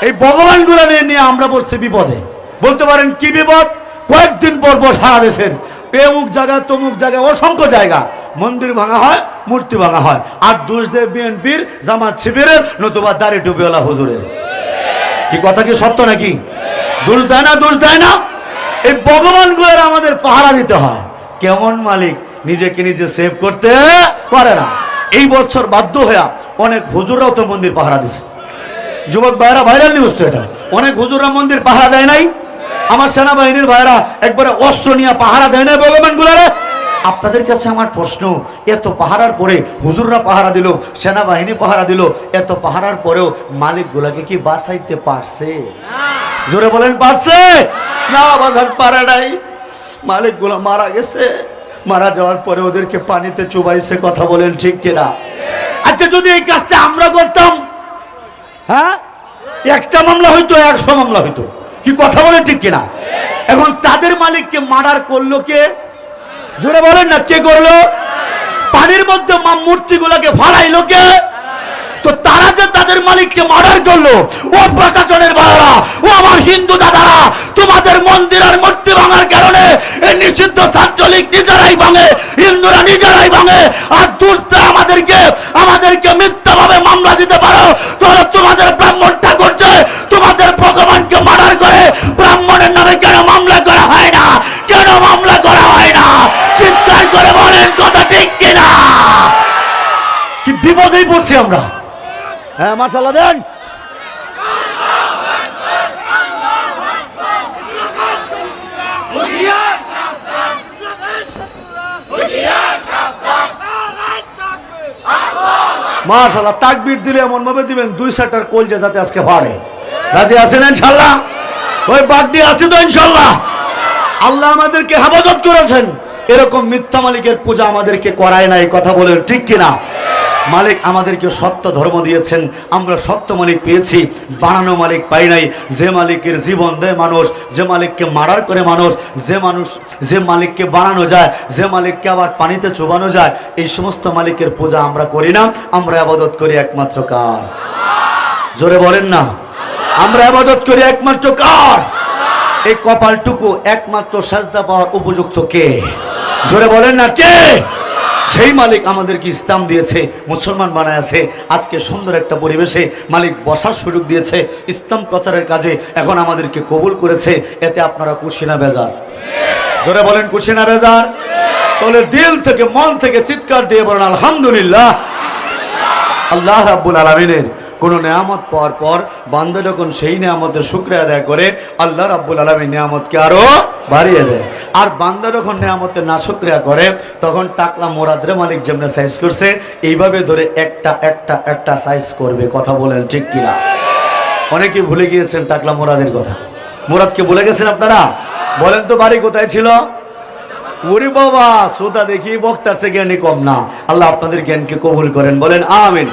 এই ভগবানগুলো নিয়ে আমরা পড়ছি বিপদে। বলতে পারেন কি বিপদ? কয়েকদিন পর পর সারা দেশের অমুক জায়গা তমুক জায়গায় অসংখ্য জায়গা মন্দির ভাঙা হয়, মূর্তি ভাঙা হয়, আর দোষ দেয় বিএনপির, জামাত শিবিরের, নতুবা দাড়ি টুপিওয়ালা হুজুরের। কি কথা কি সত্য নাকি? দোষ দেয় না? দোষ দেয় না? এই ভগবানগুলোর আমাদের পাহারা দিতে হয়। কেমন মালিক নিজেকে নিজে সেভ করতে পারে না। এই বছর বাধ্য হয়ে অনেক হুজুররাও তো মন্দির পাহারা দিছে। যুবক ভাইরা, ভাইরাল নিউজ তো এটা, অনেক হুজুররা মন্দির পাহারা দেয় নাই। আমার সেনাবাহিনীর ভাইরা একবারে অস্ত্র নিয়ে পাহারা দেয় নাই ভগবানগুলারে। আপনাদের কাছে আমার প্রশ্ন, এত পাহারার পরে হুজুররা পাহারা দিল, সেনাবাহিনী পাহারা দিল, এত পাহারার পরেও মালিকগুলাকে কি বাঁচাইতে পারছে? জোরে বলেন, পারছে? না বাজার পারে নাই। মালিকগুলা মারা গেছে, মারা যাওয়ার পরে ওদেরকে পানিতে চুবাইছে। কথা বলেন ঠিক কিনা? আচ্ছা, যদি এই কাজটা আমরা করতাম, হ্যাঁ, একটা মামলা হইতো, 100 মামলা হইতো। কি কথা বলেন ঠিক কিনা? এখন তাদের মালিককে মার্ডার করলো কে? জোরে বলেন না, কে করলো? পানির মধ্যে মূর্তিগুলোকে ফালাইলো কে? তো তারা যে তাদের মালিককে মার্ডার করলো, ও প্রশাসনের ভাইরা, ও আমার হিন্দু দাদারা, তোমাদের মন্দির আর মূর্তি ভাঙার কারণে এই নিষিদ্ধ ছাত্রলীগ নিজেরাই ভাঙে, হিন্দুরা নিজেরাই ভাঙে, আর দুষ্টা আমাদেরকে মিথ্যাভাবে মামলা দিতে পারো। তাহলে তোমাদের ব্রাহ্মণ ঠাকুর যে তোমাদের ভগবানকে মার্ডার করে, ব্রাহ্মণের নামে কেন মামলা করা হয় না? কেন মামলা করা হয় না? চিৎকার করে বলেন, কথা ঠিক কিনা? কি বিপদেই পড়ছি আমরা। হ্যাঁ, মাশাআল্লাহ দেন। মাশাআল্লাহ, তাকবীর দিলে এমন ভাবে দিবেন 2 সেটার কলজা যাতে আজকে ফাড়ে। রাজি আছেন ইনশাআল্লাহ? ওই বাগদি আছে তো ইনশাআল্লাহ? আল্লাহ আমাদেরকে হেফাজত করেছেন। এরকম মিথ্যা মালিকের পূজা আমাদেরকে করায় নাই। কথা বলেন ঠিক কিনা? মালিক আমাদেরকে সত্য ধর্ম দিয়েছেন, আমরা সত্য মালিক পেয়েছি, বানানো মালিক পাই নাই। যে মালিকের জীবন দেয় মানুষ, যে মালিককে মার্ডার করে মানুষ, যে মালিককে বানানো যায়, যে মালিককে আবার পানিতে চুবানো যায়, এই সমস্ত মালিকের পূজা আমরা করি না। আমরা ইবাদত করি একমাত্র কার? জোরে বলেন না। আমরা ইবাদত করি একমাত্র কার? এই কপালটুকু একমাত্র সাজদা পাওয়ার উপযুক্ত কে? জোরে বলেন না, কে? সেই মালিক আমাদেরকে ইসলাম দিয়েছে, মুসলমান বানায় আছে। আজকে সুন্দর একটা পরিবেশে মালিক বসার সুযোগ দিয়েছে ইসলাম প্রচারের কাজে। এখন আমাদেরকে কবুল করেছে। এতে আপনারা খুশি না বেজার? জোরে বলেন, খুশি না বেজার? তাহলে দিল থেকে, মন থেকে চিৎকার দিয়ে বলেন আলহামদুলিল্লাহ। আল্লাহ রাব্বুল আলামিনের কোন নিয়ামত পাওয়ার পর বান্দা যখন সেই নিয়ামতের শুকরিয়া আদায় করে, আল্লাহ রাব্বুল আলামিন নিয়ামতকে আরো বাড়িয়ে দেয়। আর বান্দা যখন নিয়ামতের না শুকরিয়া করে, তখন টাকলা মোরাদরে মালিক যেমন সাইজ করছে, এইভাবে ধরে একটা একটা একটা সাইজ করবে। কথা বলেন ঠিক কিনা? অনেকেই ভুলে গিয়েছেন টাকলা মোরাদের কথা। মোরাদকে ভুলে গেছেন আপনারা? বলেন তো, বাড়ি কোথায় ছিল? ওরে বাবা, শ্রোতা দেখি বক্তার সে জ্ঞানী কম না। আল্লাহ আপনাদের জ্ঞানকে কবুল করেন, বলেন আমিন।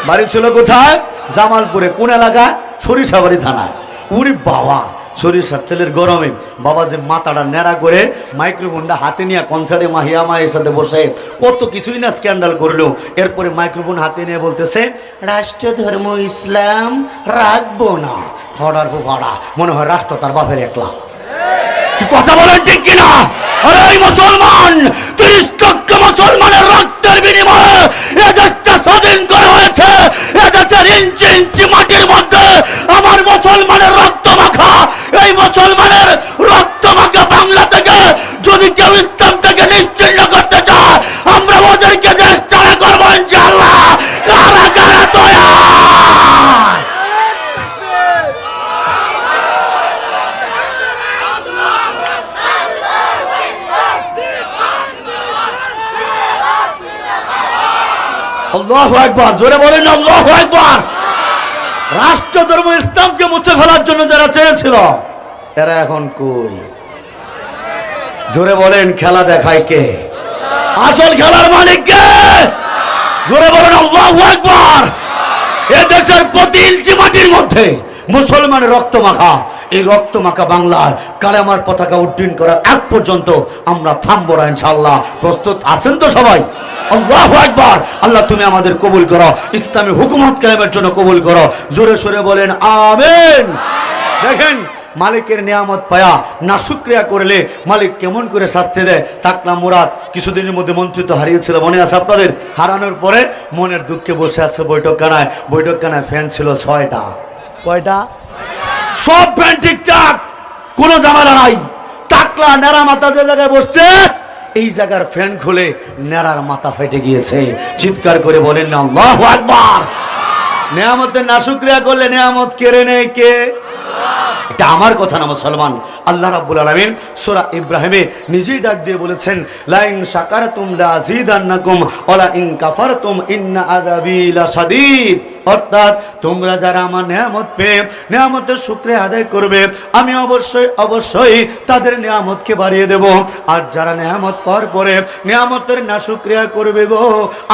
বাড়ি ছিল কোথায়? জামালপুরে। কোন এলাকা? সরিষাবাড়ি থানায়। ওরে বাবা, সরিষার তেলের গরমে বাবা যে মাথাটা ন্যাড়া করে মাইক্রোফোনটা হাতে নিয়ে কনসার্টে মাহিয়া মায়ের সাথে বসে কত কিছুই না স্ক্যান্ডাল করলো। এরপরে মাইক্রোফোন হাতে নিয়ে বলতেছে, রাষ্ট্র ধর্ম ইসলাম রাখবো না। হড়ার ভাড়া মনে হয় রাষ্ট্র তার বাপের একলা। কথা বলেন ঠিক কিনা? আরে এই মুসলমান, 30 লক্ষ মুসলমানের রক্তের বিনিময়ে এ দেশটা স্বাধীন করা হয়েছে। এ দেশের ইঞ্চি ইঞ্চি মাটির মধ্যে আমার মুসলমানের রক্ত মাখা, এই মুসলমানের রক্ত মাখা বাংলা থেকে যদি কেউ ইসলামটাকে নিশ্চিহ্ন করতে চায়, আমরা ওদেরকে দেশ ছাড়া করবো ইনশাআল্লাহ। কারা কারা তৈরি? আল্লাহু আকবার। জোরে বলেন আল্লাহু আকবার। রাষ্ট্র ধর্ম ইসলামকে মুছে ফেলার জন্য যারা চেয়েছিল, এরা এখন কই? জোরে বলেন, খেলা দেখায় কে? আসল খেলার মালিক কে? জোরে বলেন আল্লাহু আকবার। এ দেশের প্রতি ইঞ্চি মাটির মধ্যে মুসলমানের রক্ত মাখা, এই রক্ত মাখা বাংলায় কালেমার পতাকা উড্ডীন করার আগ পর্যন্ত আমরা থামবো না ইনশাআল্লাহ। প্রস্তুত আছেন তো সবাই? আল্লাহু আকবার। আল্লাহ তুমি আমাদের কবুল করো, ইসলামী হুকুমত কায়েমের জন্য কবুল করো। জোরে সোরে বলেন আমিন। দেখেন মালিকের নিয়ামত পায়া না শুকরিয়া করলে মালিক কেমন করে শাস্তি দেয়। টাকলা মুরাদ কিছুদিনের মধ্যে মন্ত্রিত্ব হারিয়েছিল, মনে আছে আপনাদের? হারানোর পরে মনের দুঃখে বসে আছে বৈঠকখানায়। বৈঠকখানায় ফ্যান ছিল 6টা। কয়টা? সব ফ্যান ঠিকঠাক, কোনো ঝামেলা নাই। টাকলা নেড়া মাথা যে জায়গায় বসছে এই জায়গার ফ্যান খুলে নেড়ার মাথা ফেটে গিয়েছে। চিৎকার করে বলেন না আল্লাহু আকবার। নিয়ামতের না শুকরিয়া করলে নিয়ামত কেড়ে নেয় কে? এটা আমার কথা না মুসলমান। আল্লাহ রাব্বুল আলামিন সূরা ইব্রাহিমে নিজেই ডাক দিয়ে বলেছেন, লা ইন শাকারতুম লাযিদান্নাকুম ওয়া লা ইন কাফারতুম ইন্না আযাবি লাশাদীদ। অর্থাৎ তোমরা যারা আমার নিয়ামত পেয়ে নিয়ামতের শুকরিয়া আদায় করবে, আমি অবশ্যই তাদের নিয়ামতকে বাড়িয়ে দেব। আর যারা নিয়ামত পাওয়ার পরে নিয়ামতের নাশুকরিয়া করবে গো,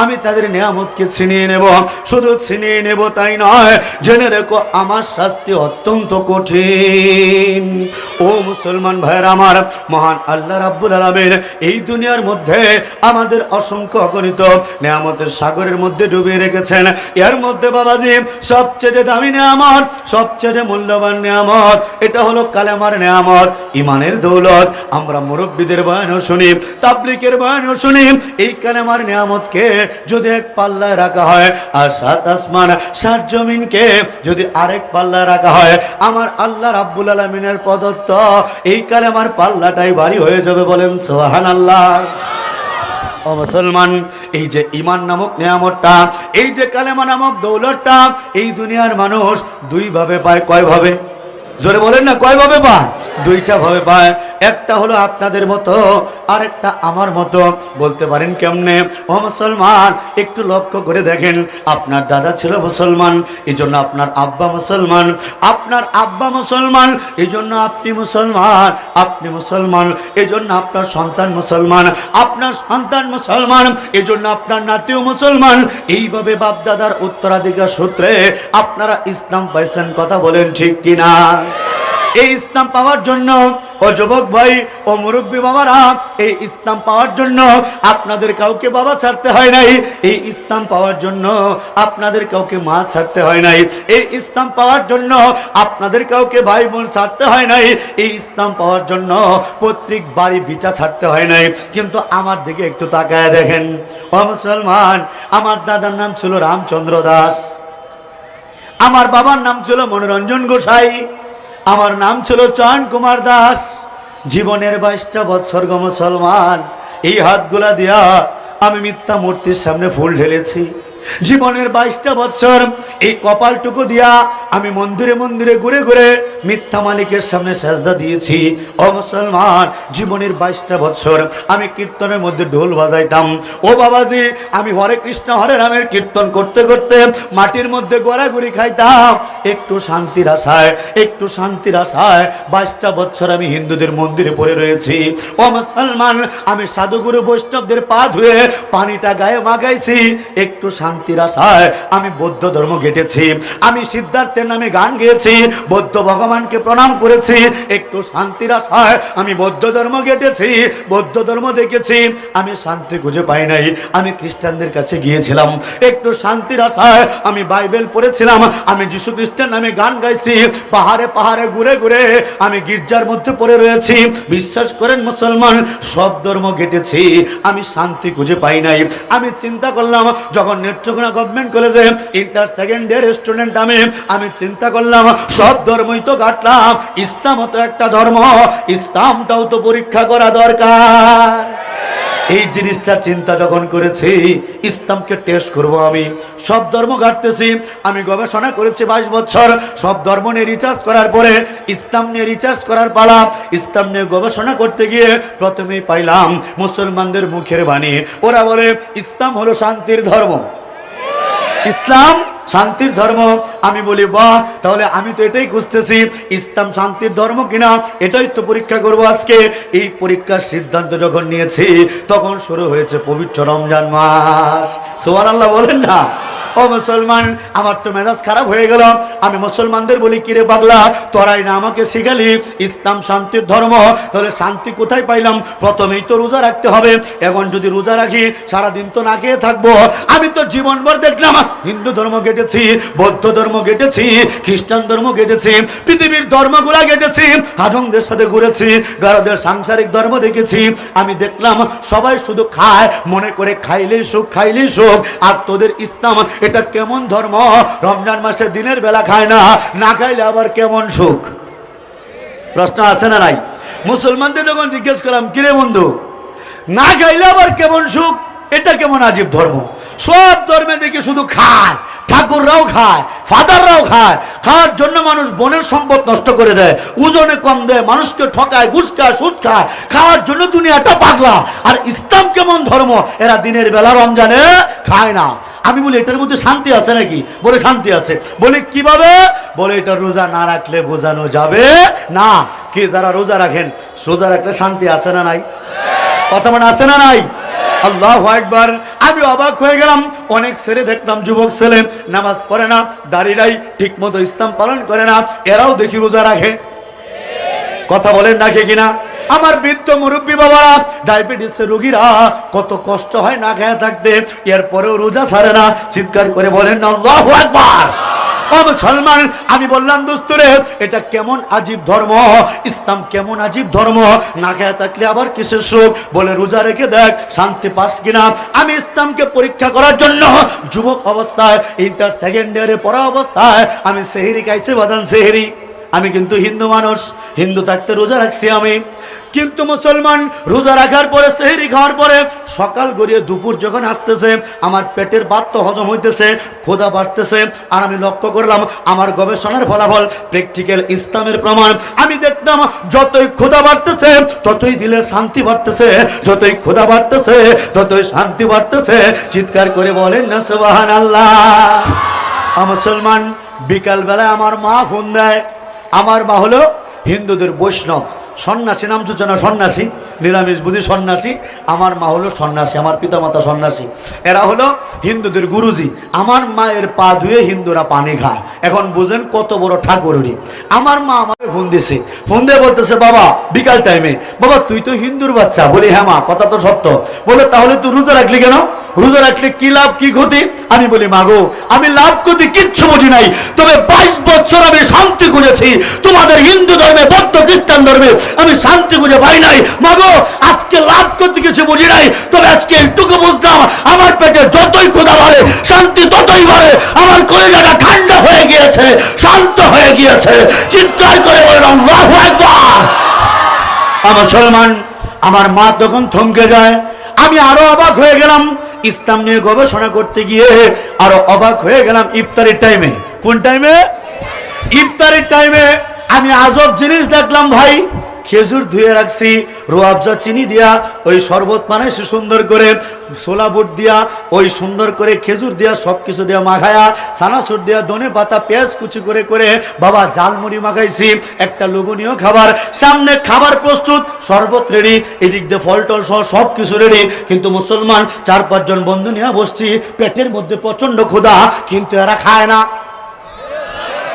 আমি তাদের নিয়ামতকে ছিনিয়ে নেব। শুধু ছিনিয়ে নেব তাই নয়, জেনে রেখো আমার শাস্তি অত্যন্ত কঠিন। ও মুসলমান ভাইরা আমার, মহান আল্লাহ রাব্বুল আলামিন এই দুনিয়ার মধ্যে আমাদের অসংখ্য অগণিত নিয়ামতের সাগরের মধ্যে ডুবিয়ে রেখেছেন। এর মধ্যে বাবাজি সবচেয়ে দামি নিয়ামত, সবচেয়ে মূল্যবান নিয়ামত, এটা হলো কালেমার নিয়ামত, ইমানের দৌলত। আমরা মুরব্বীদের বয়ানও শুনি, তাবলীগের বয়ানও শুনি। এই কালেমার নিয়ামতকে যদি এক পাল্লায় রাখা হয়, আর 7 আসমান 7 জমিনকে যদি আরেক পাল্লায় রাখা হয়, আমার আল্লাহ রাব্বুল আলামিনের প্রদত্ত এই কালেমার পাল্লাটাই ভারী হয়ে যাবে। বলেন সুবহানাল্লাহ। ও মুসলমান, এই যে ঈমান নামক নিয়ামতটা, এই যে কালেমা নামক দৌলতটা, এই দুনিয়ার মানুষ দুইভাবে পায়। কয়ভাবে? জোরে বলেন না, কয়ভাবে পায়? 2টা ভাবে পায়। একটা হলো আপনাদের মতো, আরেকটা আমার মতো। বলতে পারেন কেমনে? ও মুসলমান, একটু লক্ষ্য করে দেখেন। আপনার দাদা ছিল মুসলমান, এই জন্য আপনার আব্বা মুসলমান। আপনার আব্বা মুসলমান, এই জন্য আপনি মুসলমান। আপনি মুসলমান, এই জন্য আপনার সন্তান মুসলমান। আপনার সন্তান মুসলমান, এই জন্য আপনার নাতিও মুসলমান। এইভাবে বাপ দাদার উত্তরাধিকার সূত্রে আপনারা ইসলাম পাইছেন। কথা বলেন ঠিক কিনা? এই ইসলাম পাওয়ার জন্য ও যুবক ভাই ও মুরব্বী বাবারা, এই ইসলাম পাওয়ার জন্য আপনাদের কাউকে বাবা ছাড়তে হয় নাই। এই ইসলাম পাওয়ার জন্য আপনাদের কাউকে মা ছাড়তে হয় নাই। এই ইসলাম পাওয়ার জন্য আপনাদের কাউকে ভাই বোন ছাড়তে হয় নাই। এই ইসলাম পাওয়ার জন্য পৈতৃক বাড়ি ভিটা ছাড়তে হয় নাই। কিন্তু আমার দিকে একটু তাকায় দেখেন ও মুসলমান, আমার দাদার নাম ছিল রামচন্দ্র দাস, আমার বাবার নাম ছিল মনোরঞ্জন গোসাই, আমার নাম ছিল চয়ন কুমার দাস। জীবনের 22টা বছর গো মুসলমান, এই হাতগুলা দিয়া আমি মিথ্যা মূর্তির সামনে ফুল ঢেলেছি। জীবনের 22টা বছর এই কপালটুকু দিয়া আমি মন্দিরে মন্দিরে ঘুরে ঘুরে মিথ্যা মালিকের সামনে সেজদা দিয়েছি। ও মুসলমান, জীবনের 22টা বছর আমি কীর্তনের মধ্যে ঢোল বাজাইতাম। ও বাবাজি, আমি হরে কৃষ্ণ হরে রামের কীর্তন করতে করতে মাটির মধ্যে গড়াগড়ি খাইতাম একটু শান্তির আশায়, একটু শান্তির আশায়। 22টা বছর আমি হিন্দুদের মন্দিরে পড়ে রয়েছি। ও মুসলমান, আমি সাধুগুরু বৈষ্ণবদের পা ধুয়ে পানিটা গায়ে মাগাইছি একটু শান্তির আশায়। আমি বৌদ্ধ ধর্ম ঘেটেছি, আমি সিদ্ধার্থের নামে গান গেয়েছি, বৌদ্ধ ভগবানকে প্রণাম করেছি একটু শান্তির আশায়। আমি বৌদ্ধ ধর্ম ঘেটেছি, বৌদ্ধ ধর্ম দেখেছি, আমি শান্তি খুঁজে পাই নাই। আমি খ্রিস্টানদের কাছে গিয়েছিলাম একটু শান্তির আশায়। আমি বাইবেল পড়েছিলাম, আমি যীশু খ্রিস্টের নামে গান গাইছি। পাহাড়ে পাহাড়ে ঘুরে ঘুরে আমি গির্জার মধ্যে পড়ে রয়েছি। বিশ্বাস করেন মুসলমান, সব ধর্ম ঘেটেছি, আমি শান্তি খুঁজে পাই নাই। আমি চিন্তা করলাম, যখন নেত্রকোনা গভর্নমেন্ট কলেজে ইন্টার সেকেন্ড ইয়ার স্টুডেন্ট আমি চিন্তা করলাম, সব ধর্মই তো ঘাটলাম, ইসলামও তো একটা ধর্ম, ইসলামটাও তো পরীক্ষা করা দরকার। এই জিনিসটা চিন্তা যখন করেছি, ইসলামকে টেস্ট করব, আমি সব ধর্ম ঘাটতেছি। আমি গবেষণা করেছি 22 বছর। সব ধর্ম নিয়ে রিসার্চ করার পরে ইসলাম নিয়ে রিসার্চ করার পালা। ইসলাম নিয়ে গবেষণা করতে গিয়ে প্রথমেই পাইলাম মুসলমানদের মুখের বাণী। ওরা বলে ইসলাম হলো শান্তির ধর্ম, ইসলাম শান্তির ধর্ম। আমি বলি বাহ, তাহলে আমি তো এটাই খুঁজতেছি, ইসলাম শান্তির ধর্ম কিনা এটাই তো পরীক্ষা করব আজকে। এই পরীক্ষার সিদ্ধান্ত যখন নিয়েছি, তখন শুরু হয়েছে পবিত্র রমজান মাস। সুবহানাল্লাহ বলেন না? ও মুসলমান, আমার তো মেজাজ খারাপ হয়ে গেল। আমি মুসলমানদের বলি, কিরে পাগলা, তোরাই না আমাকে শিখালি ইসলাম শান্তির ধর্ম, তাহলে শান্তি কোথায় পাইলাম? প্রথমেই তো রোজা রাখতে হবে। এখন যদি রোজা রাখি, সারাদিন তো না খেয়ে থাকবো। আমি তো জীবনভর দেখলাম হিন্দু ধর্ম কেটেছি, বৌদ্ধ ধর্ম কেটেছি, খ্রিস্টান ধর্ম কেটেছি, পৃথিবীর ধর্মগুলা কেটেছি, হাজংদের সাথে ঘুরেছি, গারদের সাংসারিক ধর্ম দেখেছি। আমি দেখলাম সবাই শুধু খায়, মনে করে খাইলেই সুখ, খাইলেই সুখ। আর তোদের ইসলাম এটা কেমন ধর্ম? রমজান মাসে দিনের বেলা খায় না, না খাইলে আবার কেমন সুখ? প্রশ্ন আছে না নাই? মুসলমানদের যখন জিজ্ঞেস করলাম, কিরে বন্ধু, না খাইলে আবার কেমন সুখ, এটা কেমন আজীব ধর্ম? সব ধর্মে দেখি শুধু খায়, ঠাকুররাও খায়, ফাদাররাও খায়। খাওয়ার জন্য মানুষ বনের সম্পদ নষ্ট করে দেয়, ওজনে কম দেয়, মানুষকে ঠকায়, ঘুষ খায়, সুদ খায়। খাওয়ার জন্য দুনিয়াটা পাগলা। আর ইসলাম কেমন ধর্ম? এরা দিনের বেলা রমজানে খায় না। আমি বলি, এটার মধ্যে শান্তি আছে নাকি? বলে শান্তি আছে। বলে কিভাবে? বলে এটা রোজা না রাখলে বোঝানো যাবে না। কি যারা রোজা রাখেন, রোজা রাখলে শান্তি আছে না নাই? কথা মানে আছে না নাই? আল্লাহু আকবার। আমি অবাক হয়ে গেলাম। অনেক ছেলে দেখলাম, যুবক ছেলে, নামাজ পড়ে না, দাড়ি নাই, ঠিক মতো ইসলাম পালন করে না, এরাও দেখি রোজা রাখে। কথা বলেন রাখে কিনা? আমার বৃদ্ধ মুরব্বী বাবারা, ডায়াবেটিসের রোগীরা কত কষ্ট হয় না খেয়ে থাকতে, এরপরেও রোজা ছাড়ে না। চিৎকার করে বলেন আল্লাহু আকবার। ও মুসলমান, আমি বললাম, দোস্তরে, এটা কেমন আজীব ধর্ম? ইসলাম কেমন আজীব ধর্ম? না খেয়ে থাকলে আবার কিসের সুখ? বলে রোজা রেখে দেখ শান্তি পাস কিনা। আমি ইসলামকে পরীক্ষা করার জন্য যুবক অবস্থায়, ইন্টার সেকেন্ড ইয়ারে পড়া অবস্থায় আমি সেহরি খাইছি, বাদান সেহরি। আমি কিন্তু হিন্দু মানুষ, হিন্দু থাকতে রোজা রাখছি আমি। কিন্তু মুসলমান, রোজা রাখার পরে, সেহরি খাওয়ার পরে, সকাল গড়িয়ে দুপুর যখন আসতেছে, আমার পেটের ভাত তো হজম হইতেছে, ক্ষুধা বাড়তেছে। আর আমি লক্ষ্য করলাম, আমার গবেষণার ফলাফল, প্র্যাকটিক্যাল ইসলামের প্রমাণ, আমি দেখতাম যতই ক্ষুধা বাড়তেছে ততই দিলে শান্তি বাড়তেছে, যতই ক্ষুধা বাড়তেছে ততই শান্তি বাড়তেছে। চিৎকার করে বলেন না সুবহানাল্লাহ। মুসলমান, বিকালবেলায় আমার মা ফোন দেয়। আমার মা হলো হিন্দুদের বৈষ্ণব, সন্ন্যাসী, নাম সূচনা সন্ন্যাসী, নিরামিষ বুদ্ধি সন্ন্যাসী। আমার মা হলো সন্ন্যাসী, আমার পিতামাতা সন্ন্যাসী। এরা হলো হিন্দুদের গুরুজি। আমার মায়ের পা ধুয়ে হিন্দুরা পানি খায়। এখন বুঝেন কত বড় ঠাকুরই। আমার মা আমাকে ফোন দিয়েছে, ফোন দিয়ে বলতেছে, বাবা বিকাল টাইমে, বাবা তুই তো হিন্দুর বাচ্চা। বলি হ্যাঁ মা, কথা তো সত্য। বলে তাহলে তুই রোজা রাখলি কেন? রোজা রাখলে কি লাভ, কি ক্ষতি? আমি বলি, মাগো আমি লাভ ক্ষতি কিচ্ছু বুঝি নাই, তবে 22 বছর আমি শান্তি খুঁজেছি। তোমাদের হিন্দু ধর্মে, বৌদ্ধ, খ্রিস্টান ধর্মে আমি শান্তি খুঁজে পাই নাই। মাগো আজকে লাভ ক্ষতি কিছু বুঝি নাই, তবে আজকে একটুকু বুঝলাম, আমার পেটে যতই ক্ষুধা বাড়ে শান্তি ততই বাড়ে। আমার কলিজাটা ঠান্ডা হয়ে গিয়েছে, শান্ত হয়ে গিয়েছে। চিৎকার করে বললাম আল্লাহু আকবার। মুসলমান, আমার মা তখন থমকে যায়। আমি আরো অবাক হয়ে গেলাম। ইসলাম নিয়ে গবেষণা করতে গিয়ে আরো অবাক হয়ে গেলাম। ইফতারের টাইমে, কোন টাইমে? ইফতারের টাইমে আমি আজব জিনিস দেখলাম ভাই। খেজুর ধুয়ে রাখছি, রোয়াবজা চিনি দিয়া ওই শরবত বানাইছি সুন্দর করে, ছোলা বুট দিয়া ওই সুন্দর করে খেজুর দিয়া সব কিছু দিয়া মাখায়া, সানাসুর দিয়া, ধনে পাতা, পেঁয়াজ কুচি করে করে বাবা জালমুড়ি মাখাইছি। একটা লোভনীয় খাবার, সামনে খাবার প্রস্তুত, শরবত রেডি, এদিক দিয়ে ফল টল সহ সব কিছু রেডি। কিন্তু মুসলমান 4-5 জন বন্ধু নিয়ে বসছি, পেটের মধ্যে প্রচন্ড ক্ষুধা, কিন্তু এরা খায় না।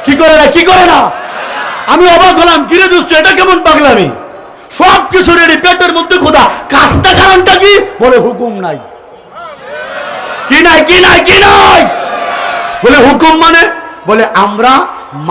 কি করে না? কি করে না? আমি অবাক হলাম, কিরে দোস্ত এটা কেমন পাগলামি? সব কিছু রেডি, পেটের মধ্যে ক্ষুধা, কাজটা কারণটা কি? বলে হুকুম নাই। কি নাই? কি নাই? কি নাই? বলে হুকুম মানে? বলে আমরা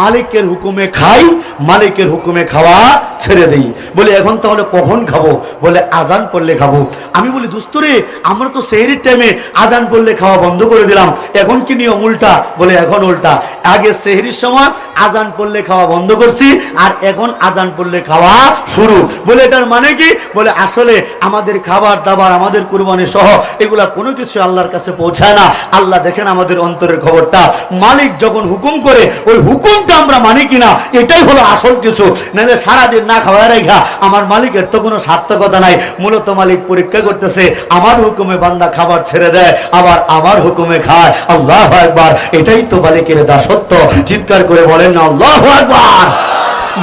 মালিকের হুকুমে খাই, মালিকের হুকুমে খাওয়া ছেড়ে দেই। বলে এখন তাহলে কখন খাবো? বলে আজান পড়লে খাবো। আমি বলি দোস্তরে, আমরা তো সেহরির টাইমে আজান পড়লে খাওয়া বন্ধ করে দিলাম, এখন কি নিয়ম উল্টা? বলে এখন উল্টা। আগে সেহরির সময় আজান পড়লে খাওয়া বন্ধ করছি, আর এখন আজান পড়লে খাওয়া শুরু। বলে এটার মানে কি? বলে আসলে আমাদের খাবার দাবার, আমাদের কুরবানি সহ এগুলা কোনো কিছু আল্লাহর কাছে পৌঁছায় না। আল্লাহ দেখেন আমাদের অন্তরের খবরটা। মালিক যখন হুকুম করে, ওই হুকুমটা আমরা মানি কিনা, এটাই হলো আসল কিছু। নাহলে সারাদিন না খাওয়া রেখা আমার মালিকের তো কোনো সার্থকতা নাই। মূলত মালিক পরীক্ষা করতেছে, আমার হুকুমে বান্দা খাবার ছেড়ে দেয়, আবার আমার হুকুমে খায়। আল্লাহু আকবার। এটাই তো মালিকের দাসত্ব। চিৎকার করে বলেন না আল্লাহু আকবার।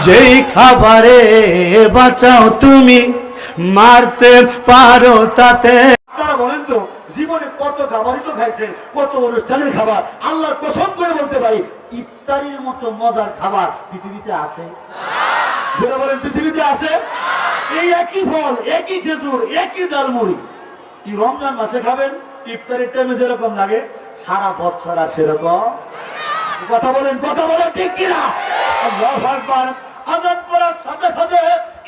যেই খাবারে বাঁচাও তুমি, মারতে পারো তাতে। আপনারা বলেন তো, জীবনে কত খাবারই তো খাইছেন, কত অনুষ্ঠানের খাবার, আল্লাহর কসম করে বলতে পারি ইফতারির মতো মজার খাবার পৃথিবীতে আছে? যেটা বলেন পৃথিবীতে আছে? এই একই ফল, একই খেজুর, একই জালমুড়ি এই রমজান মাসে খাবেন, ইফতারের টাইমে যেরকম লাগে সারা বছর আর সেরকম। কথা বলেন ঠিক কিনা? আল্লাহু আকবার। আযান পড়ার সাথে সাথে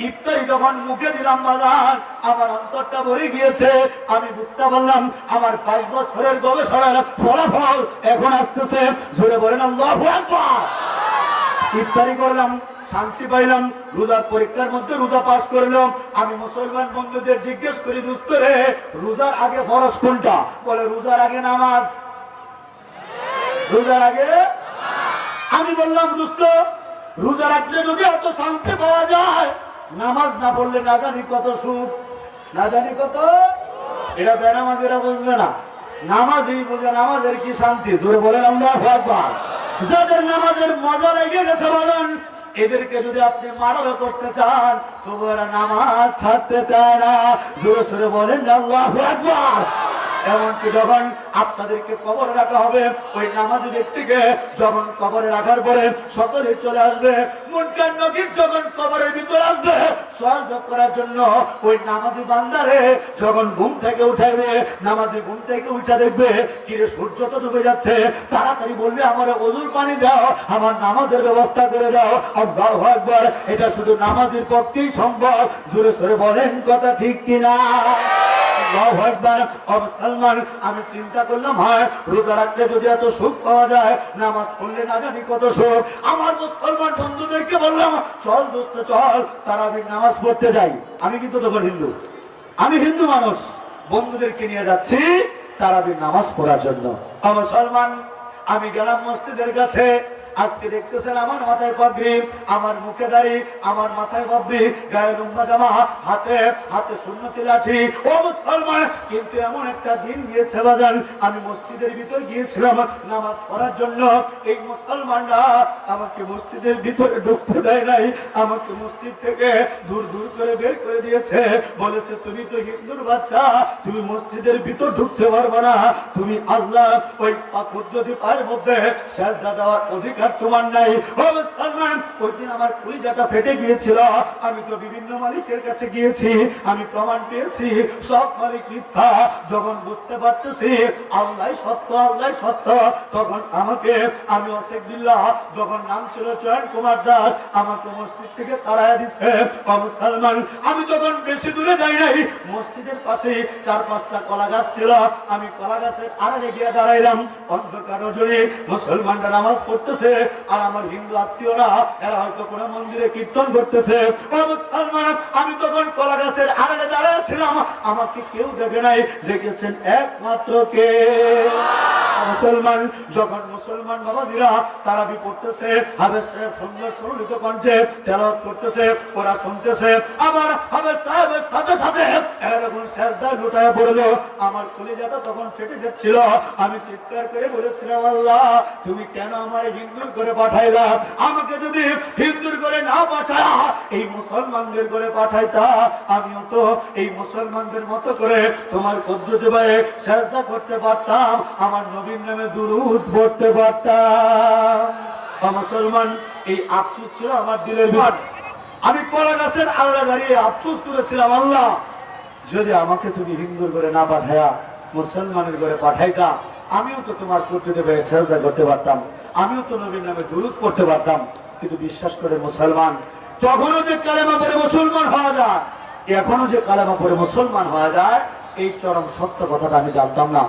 ইফতারি যখন মুখে দিলাম বাজার, আমার অন্তরটা ভরে গিয়েছে। আমি বুঝতে পারলাম আমার 22 বছরের গবেষণার ফলাফল এখন আসতেছে। জোরে বলেন আল্লাহু আকবার। ইফতারি করলাম, শান্তি পাইলাম, রোজার পরীক্ষার মধ্যে রোজা পাস করলাম। আমি মুসলমান বন্ধুদের জিজ্ঞেস করি, দোস্ত রে রোজার আগে ফরজ কোনটা? বলে রোজার আগে নামাজ। রোজার আগে? আমি বললাম দোস্ত রোজা রাখলে যদি এত শান্তি পাওয়া যায়, নামাজ না পড়লে না জানি কত সুখ, না জানি কত। এটা বেনামাজিরা বুঝবে না, নামাজই বুঝে নামাজের কি শান্তি। জোরে বলেন আল্লাহু আকবার। যাদের নামাজের মজা লেগে গেছে বলেন, এদেরকে যদি আপনি মারারও করতে চান তবু এরা নামাজ ছাড়তে চায় না। জোরে সোরে বলেন আল্লাহু আকবার। এমনকি যখন আপনাদেরকে কবরে রাখা হবে, ওই নামাজি ব্যক্তিকে যখন কবরে রাখার পরে সকলে চলে আসবে, মুনকার নাকির যখন কবরের ভিতরে আসবে সওয়াল জবাব করার জন্য, ওই নামাজি বান্দারে যখন ঘুম থেকে উঠাইবে, নামাজি ঘুম থেকে উঠা দেখবে কিরে সূর্য তো ডুবে যাচ্ছে, তাড়াতাড়ি বলবে আমার ওযুর পানি দাও, আমার নামাজের ব্যবস্থা করে দাও। আল্লাহু আকবার। এটা শুধু নামাজের পক্ষেই সম্ভব। জোরে সোরে বলেন কথা ঠিক কিনা? আল্লাহু আকবার। মুসলমান, আমি চিন্তা করলাম হয় রোজা রাখলে যদি এত সুখ পাওয়া যায়, নামাজ পড়লে না জানি কত সুখ। আমার মুসলমান বন্ধুদেরকে বললাম চল দোস্ত চল তারাবির নামাজ পড়তে যাই। আমি কিন্তু তখন হিন্দু, আমি হিন্দু মানুষ, বন্ধুদেরকে নিয়ে যাচ্ছি তারাবির নামাজ পড়ার জন্য। মুসলমান, আমি গেলাম মসজিদের কাছে। আজকে দেখতেছেন আমার মাথায় পাগড়ি, আমার মুখে দাড়ি, আমার মাথায় পাগড়ি, গায়ে লম্বা জামা, হাতে হাতে সুন্নতি লাঠি। ও মুসলমান, কিন্তু এমন একটা দিন গিয়েছে বাজান, আমি মসজিদের ভিতর গিয়েছিলাম নামাজ পড়ার জন্য। এই মুসলমানরা আমাকে মসজিদের ভিতরে ঢুকতে দেয় নাই, আমাকে মসজিদ থেকে দূর দূর করে বের করে দিয়েছে। বলেছে তুমি তো হিন্দুর বাচ্চা, তুমি মসজিদের ভিতর ঢুকতে পারবে না, তুমি আল্লাহ ওই কুদরতি পায়ের মধ্যে সিজদা দেওয়ার অধিকার তোমার নাই। ও মুসলমান, ওই দিন আমার কলিজাটা ফেটে গিয়েছিল। আমি তো বিভিন্ন মালিকের কাছে গিয়েছি, আমি প্রমাণ পেয়েছি সব মালিক মিথ্যা। যখন বুঝতে পারতেছি আল্লাহ সত্য, আল্লাহ সত্য, তখন আমাকে, আমি ওয়াসিক বিল্লাহ, যখন নাম ছিল চয়ন কুমার দাস, আমাকে মসজিদ থেকে তাড়াইয়া দিছে। ও মুসলমান, আমি তখন বেশি দূরে যাই নাই, মসজিদের পাশে 4-5টা কলা গাছ ছিল, আমি কলা গাছের আড়ালে গিয়ে দাঁড়াইলাম। অন্ধকার রজনী মুসলমানরা নামাজ পড়তেছে, আর আমার হিন্দু আত্মীয়রা এরা হয়তো কোন মন্দিরে কীর্তন করতেছে। ও মুসলমান, আমি তখন কলা গাছের আড়ালে দাঁড়াচ্ছিলাম, আমাকে কেউ দেখে নাই, দেখেছেন একমাত্র কে? মুসলমান। যখন মুসলমান বাবাজিরা তারাবি পড়তেছে, হাফেজ সাহেব সুন্দর সুললিত কণ্ঠে তেলাওয়াত করতেছে, ওরা শুনতেছে, আমার হাফেজ সাহেবের সাথে সাথে এরা যখন সিজদায় লুটায় পড়লো, আমার কলিজাটা তখন ফেটে যাচ্ছিল। আমি চিৎকার করে বলেছিলাম আল্লাহ তুমি কেন আমার হিন্দুর করে পাঠাইলা? আমাকে যদি হিন্দুর করে না পাঠায়া এই মুসলমানদের করে পাঠাইতা, আমিও তো এই মুসলমানদের মতো করে তোমার কুদরতি পায়ে সিজদা করতে পারতাম, আমার নবীর নামে দুরূদ পড়তে পারতাম। মুসলমান, এই আফসোস ছিল আমার দিলের ভিতর। আমি কলা গাছের আড়ালে দাঁড়িয়ে আফসোস করেছিলাম আল্লাহ যদি আমাকে তুমি হিন্দুর করে না পাঠায়া মুসলমানের করে পাঠাইতা, আমিও তো তোমার কুদরতি পায়ে সিজদা করতে পারতাম, আমিও তো নবীর নামে দুরূদ পড়তে পারতাম। কিন্তু বিশ্বাস করে মুসলমান, তখনও যে কালেমা পড়ে মুসলমান হওয়া যায়, এখনো যে কালেমা পড়ে মুসলমান হওয়া যায়, এই চরম সত্য কথাটা আমি জানতাম না।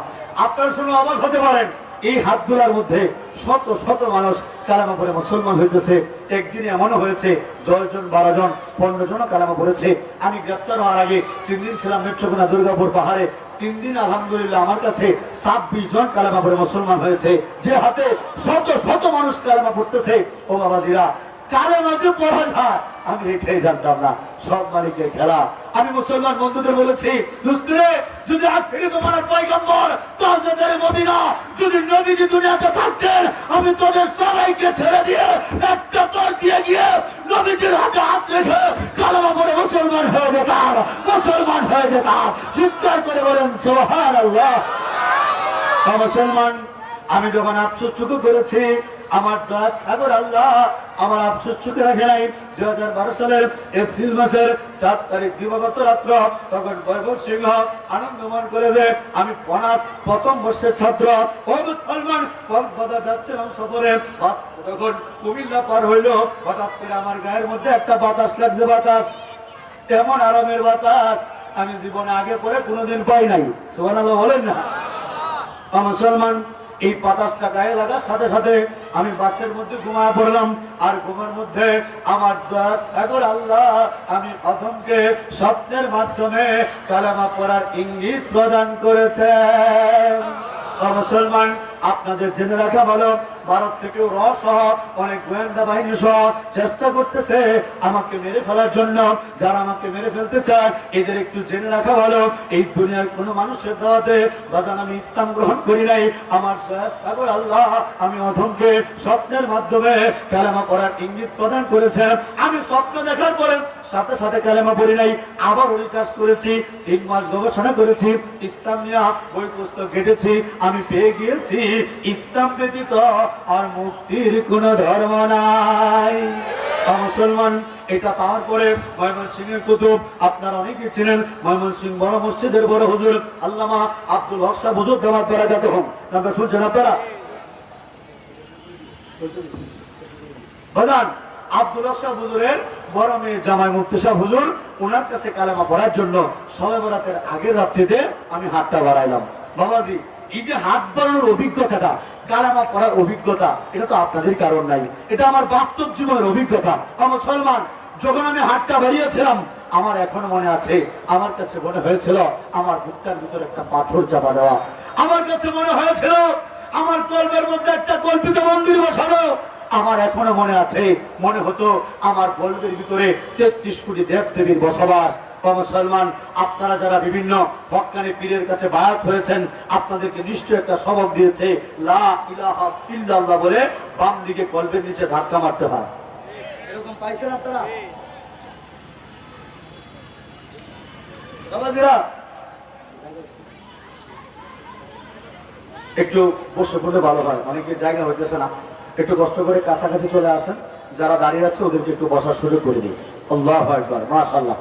আপনার শুনে অবাক হতে পারেন, এই হাতগুলার মধ্যে শত শত মানুষ কালেমা পড়ে মুসলমান হইতেছে। একদিনে এমনও হয়েছে 10 জন 12 জন 15 জনও কালেমা পড়েছে। আমি গ্রেপ্তার হওয়ার আগে 3 দিন ছিলাম নেত্রকোনা দুর্গাপুর পাহাড়ে। 3 দিন আলহামদুলিল্লাহ আমার কাছে 26 জন কালেমা পড়ে মুসলমান হয়েছে। যে হাতে শত শত মানুষ কালেমা পড়তেছে, ও বাবাজিরা কালেমা যে পড়া যায় আমি এটাই জানতাম না, সব মালিকের খেলা। আমি মুসলমান বন্ধুদের বলেছি, দোস্তরে যদি আখেরি তোমার পয়গম্বর তাজদারে মদিনা যদি নবীজি দুনিয়াতে থাকতেন, আমি তোদের সবাইকে ছেড়ে দিয়ে একটা তর দিয়ে গিয়ে নবীজির হাতে হাত রেখে কালেমা পড়ে মুসলমান হয়ে যেতাম, মুসলমান হয়ে যেতাম। চিৎকার করে বলেন সুবহানাল্লাহ। মুসলমান, আমি যখন আফসোস চুকু করেছি, আমার দোয়া সাগর আল্লাহ আমার আফসোস চুকে রাখে নাই। 2012 সালের এপ্রিল মাসের 4 তারিখ দিবাগত রাত্র, তখন বৈভব সিংহ আনন্দমন কলেজে আমি অনার্স প্রথম বর্ষের ছাত্র। ও মুসলমান, কক্সবাজার যাচ্ছিলাম সফরে, বাস যখন কুমিল্লা পার হইল, হঠাৎ করে আমার গায়ের মধ্যে একটা বাতাস লাগছে। বাতাস এমন আরামের বাতাস আমি জীবনে আগে পরে কোনোদিন পাই নাই। সুবহানাল্লাহ বলেন না? মুসলমান, এই বাতাসটা গায়ে লাগার সাথে সাথে আমি বাসের মধ্যে ঘুমায় পড়লাম। আর ঘুমের মধ্যে আমার দোয়া সাগর আল্লাহ আমি অধমকে স্বপ্নের মাধ্যমে কালেমা পড়ার ইঙ্গিত প্রদান করেছে। মুসলমান, আপনাদের জেনে রাখা ভালো, ভারত থেকেও র সহ অনেক গোয়েন্দা বাহিনী সহ চেষ্টা করতেছে আমাকে মেরে ফেলার জন্য। যারা আমাকে মেরে ফেলতে চায় এদের একটু জেনে রাখা ভালো, এই দুনিয়ার কোনো মানুষের দাওয়াতে বাজান আমি ইসলাম গ্রহণ করি নাই। আমার দয়া সাগর আল্লাহ আমি অধমকে স্বপ্নের মাধ্যমে কালেমা পড়ার ইঙ্গিত প্রদান করেছেন। আমি স্বপ্ন দেখার পরে সাথে সাথে কালেমা পড়ি নাই, আবার রিচার্জ করেছি, 3 মাস গবেষণা করেছি, ইসলাম নিয়ে বই পুস্তক ঘেটেছি। আমি পেয়ে গিয়েছি ইসলাম ব্যতীত আর মুক্তির কোন ধর্ম নাই। মুসলমান, এটা পাওয়ার পরে ময়মনসিংহের কুতুব আপনারা অনেকে ছিলেন, ময়মনসিংহ বড় মসজিদের বড় হুজুর আল্লামা আব্দুল হক সাহেব হুজুর দামাত বারাকাত হোম, নামটা শুনছেন আপনারা? বাজান আব্দুল হক সাহেব হুজুরের বড় মেয়ে জামাই মুফতি সাহেব হুজুর, ওনার কাছে কালেমা পড়ার জন্য শবে বরাতের আগের রাত্রিতে আমি হাতটা বাড়াইলাম। বাবাজি, এই যে হাত বাড়ানোর অভিজ্ঞতাটা, কালেমা পড়ার অভিজ্ঞতা, এটা তো আপনাদের কারণ নাই, এটা আমার বাস্তব জীবনের অভিজ্ঞতা। মুসলমান, যখন আমি হাতটা বাড়িয়েছিলাম আমার এখনো মনে আছে, আমার কাছে মনে হয়েছিল আমার বুকটার ভিতরে একটা পাথর চাপা দেওয়া। আমার কাছে মনে হয়েছিল আমার কলবের মধ্যে একটা কল্পিত মন্দির বসানো। আমার এখনো মনে আছে, মনে হতো আমার কলবের ভিতরে 33 কোটি দেব দেবীর বসবাস। মুসলমান, আপনারা যারা বিভিন্ন হক্কানি পীরের কাছে বায়াত হয়েছেন, আপনাদেরকে নিশ্চয় একটা সবক দিয়েছে, লা ইলাহা ইল্লাল্লাহ বলে বাম দিকে কলবের নিচে ধাক্কা মারতে হয়। এরকম পাইছেন আপনারা? বাবাজিরা, একটু বসে পড়লে ভালো হয়, অনেকে জায়গা হইতেছে না, একটু কষ্ট করে কাছাকাছি চলে আসেন। যারা দাঁড়িয়ে আছে ওদেরকে একটু বসার সুযোগ করে দিই। আল্লাহু আকবার, মাশাআল্লাহ।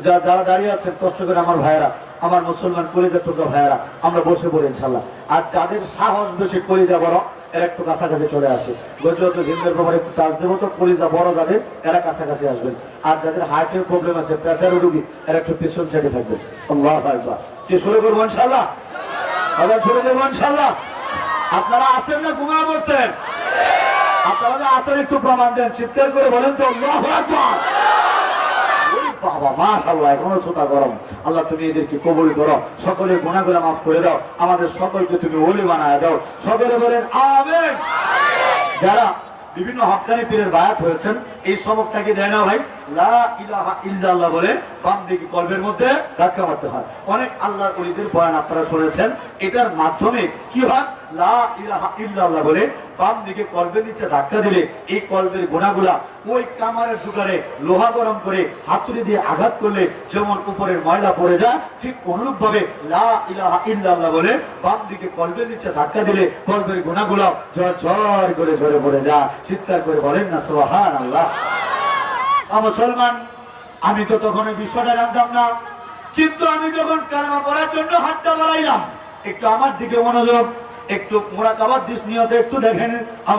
যারা দাঁড়িয়ে আছেন কষ্ট করে আমার ভাইয়েরা, আমার মুসলমান কলিজার টুকরা ভাইয়েরা, আমরা বসে পড়ি ইনশাআল্লাহ। আর যাদের সাহস বেশি, কলিজা বড়, এরা একটু কাছাকাছি চলে আসে। গজরত হিন্দের ব্যাপারে একটু টাচ দেবো তো, কলিজা বড় যাদের, এরা কাছাকাছি আসবেন। আর যাদের হার্টের প্রবলেম আছে, প্রেসারের রোগী, এরা একটু পিছন সাইডে থাকবে। আল্লাহু আকবার। কি শুরু করবো ইনশাআল্লাহ? আজান শুরু করবো ইনশাআল্লাহ। আপনারা আছেন না ঘুমিয়ে পড়ছেন? আপনারা যে আছেন একটু প্রমাণ দেন, চিৎকার করে বলেন তো আল্লাহু আকবার। বাবা মাশাআল্লাহ, এখনো শ্রোতা গরম। আল্লাহ তুমি এদেরকে কবুল করো, সকলের গুনাহগুলো মাফ করে দাও, আমাদের সকলকে তুমি ওলি বানায় দাও। সকলে বলেন আমিন। যারা বিভিন্ন হক্কানি পীরের বায়াত হয়েছেন, এই সবকটাকে দেয় না ভাই, লা ইলাহা ইল্লাল্লাহ বলে বাম দিকে কলবের মধ্যে ধাক্কা মারতে হয়। অনেক আল্লাহর ওলিদের বয়ান আপনারা শুনেছেন, এটার মাধ্যমে কি হয়, লা ইলাহা ইল্লাল্লাহ বলে বাম দিকে কলবের নিচে ধাক্কা দিলে এই কলবের গোনাগুলা ওই কামারের দোকানে লোহা গরম করে হাতুড়ি দিয়ে আঘাত করলে যেমন উপরের ময়লা পড়ে যায়, ঠিক অনুরূপ ভাবে লা ইলাহা ইল্লাল্লাহ বলে বাম দিকে কলবের নিচে ধাক্কা দিলে কলবের গোনাগুলা ঝর ঝর করে ঝরে পড়ে যায়। চিৎকার করে বলেন না সুবহানাল্লাহ। মুসলমান, আমি তো তখন এই বিষয়টা জানতাম না, কিন্তু আমি যখন কালেমা পড়ার জন্য হাতটা বাড়াইলাম, একটু আমার দিকে মনোযোগ, একটু মুরাকাবার নিয়তে একটু দেখেন।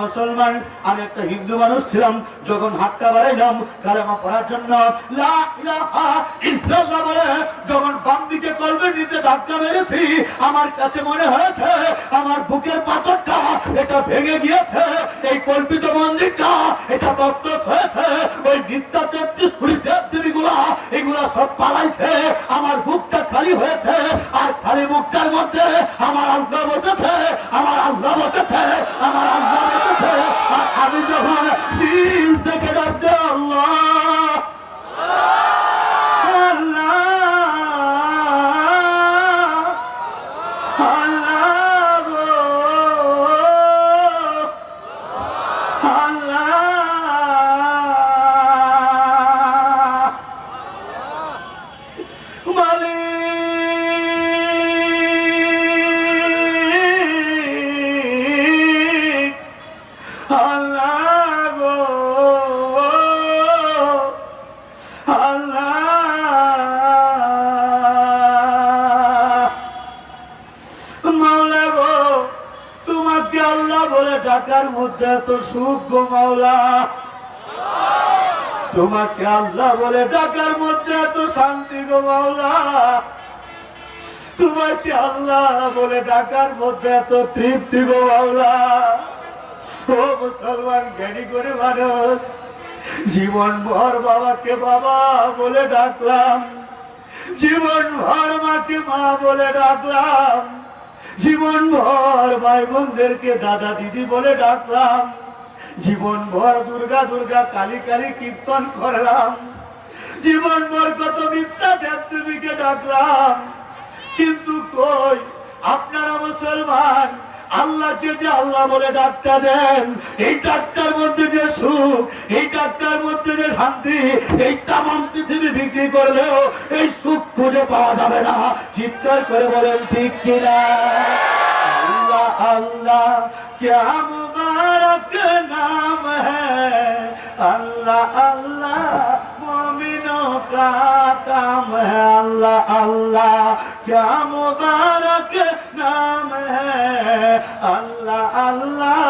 মুসলমান, আমি একটা হিন্দু মানুষ ছিলাম, যখন হাতটা বাড়াইলাম কালেমা পড়ার জন্য, লা ইলাহা ইল্লাল্লাহ বলে যখন বাম দিকে কলবের নিচে ধাক্কা মেরেছি, আমার কাছে মনে হয়েছে আমার বুকের পাথরটা এটা ভেঙে গিয়েছে, এই কল্পিত মন্দিরটা এটা তছনছ হয়েছে, ওই মিথ্যা 33 কোটি দেব দেবীগুলা এগুলা সব পালাইছে, আমার বুকটা খালি হয়েছে, আর খালি বুকটার মধ্যে আমার আল্লাহ বসেছে, আমার আল্লাহ বসেছে, আমার আল্লাহ বসেছে। আর আমি যখন দিল থেকে ডাকতে আল্লাহ আল্লাহ আল্লাহ আল্লাহ মালিক ডাকার মধ্যে এত সুখ গো মাওলা, তোমাকে আল্লাহ বলে ডাকার মধ্যে এত শান্তি গো মাওলা, তোমাকে আল্লাহ বলে ডাকার মধ্যে এত তৃপ্তি গো মাওলা। ও মুসলমান জ্ঞানী করে মানুষ, জীবন ভর বাবাকে বাবা বলে ডাকলাম, জীবন ভর মাকে মা বলে ডাকলাম, জীবন ভর ভাই বোনদেরকে দাদা দিদি বলে ডাকলাম, জীবন ভর দুর্গা দুর্গা কালী কালী কীর্তন করলাম, জীবন ভর কত মিথ্যা দেবদেবীকে ডাকলাম, কিন্তু কই আপনারা মুসলমান আল্লাহকে যে আল্লাহ বলে ডাকটা দেন, এই ডাকটার মধ্যে যে সুখ, এই ডাকটার মধ্যে যে শান্তি, এই তামাম পৃথিবী বিক্রি করলেও এই সুখ খুঁজে পাওয়া যাবে না। চিৎকার করে বলেন ঠিক কিনা? আল্লাহ আল্লাহ क्या मुबारक नाम है, अल्लाह अल्लाह मोमिनों का काम है, अल्लाह अल्लाह क्या मुबारक नाम है, अल्लाह अल्लाह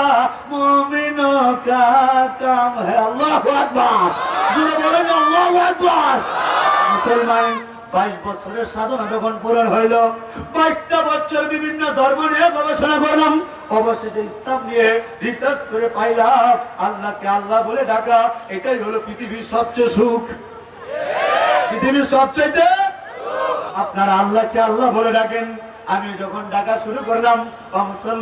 मोमिनों का काम है। अल्लाह अकबर, जोरे बोलें अल्लाह अकबर। मुसलमान 22 বছরের সাধনা যখন পূরণ হইল, 22টা বছর বিভিন্ন ধর্ম নিয়ে গবেষণা করলাম, অবশেষে ইসলাম নিয়ে রিসার্চ করে পাইলাম আল্লাহকে আল্লাহ বলে ডাকা এটাই হলো পৃথিবীর সবচেয়ে সুখ। পৃথিবীর সবচেয়ে আপনারা আল্লাহকে আল্লাহ বলে ডাকেন। আমি যখন ডাকা শুরু করলাম, মুসলমান